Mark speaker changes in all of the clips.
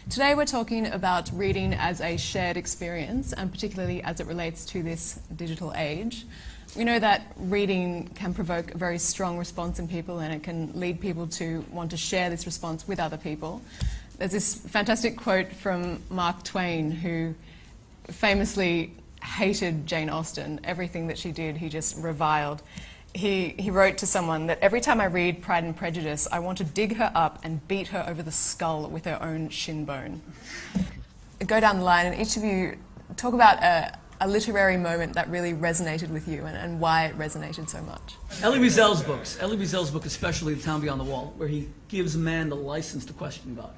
Speaker 1: Today we're talking about reading as a shared experience, and particularly as it relates to this digital age. We know that reading can provoke a very strong response in people, and it can lead people to want to share this response with other people. There's this fantastic quote from Mark Twain, who famously hated Jane Austen. Everything that she did, he just reviled. He wrote to someone that every time I read Pride and Prejudice, I want to dig her up and beat her over the skull with her own shin bone. Go down the line, and each of you talk about a literary moment that really resonated with you and why it resonated so much.
Speaker 2: Elie Wiesel's books. Elie Wiesel's book, especially The Town Beyond the Wall, where he gives man the license to question God.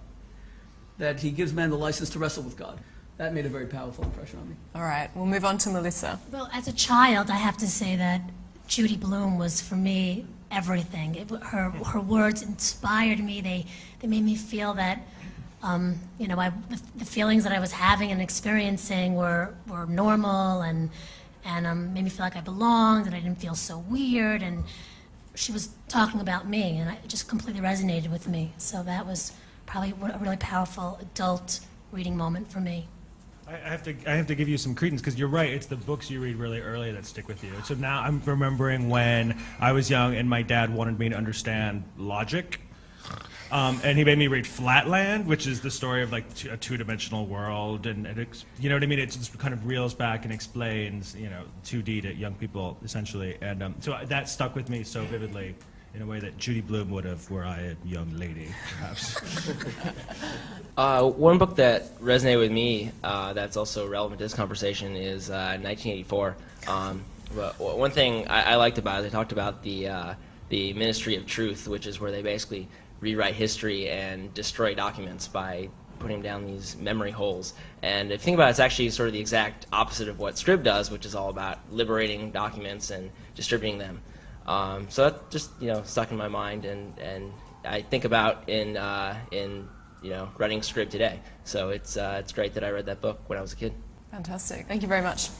Speaker 2: That he gives man the license to wrestle with God. That made a very powerful impression on me.
Speaker 1: All right, we'll move on to Melissa.
Speaker 3: Well, as a child, I have to say that Judy Blume was, for me, everything. Her words inspired me. They made me feel that, the feelings that I was having and experiencing were normal, and made me feel like I belonged, and I didn't feel so weird. And she was talking about me, and it just completely resonated with me. So that was probably a really powerful adult reading moment for me.
Speaker 4: I have to give you some credence, because you're right, it's the books you read really early that stick with you. So now I'm remembering when I was young and my dad wanted me to understand logic. And he made me read Flatland, which is the story of like a two-dimensional world, and you know what I mean? It just kind of reels back and explains, 2D to young people, essentially. And so that stuck with me so vividly, in a way that Judy Blume would have were I a young lady, perhaps.
Speaker 5: One book that resonated with me that's also relevant to this conversation is 1984. But one thing I liked about it, they talked about the Ministry of Truth, which is where they basically rewrite history and destroy documents by putting down these memory holes. And if you think about it, it's actually sort of the exact opposite of what Scribd does, which is all about liberating documents and distributing them. So that just stuck in my mind, and I think about in running Scribd today. So it's great that I read that book when I was a kid.
Speaker 1: Fantastic. Thank you very much.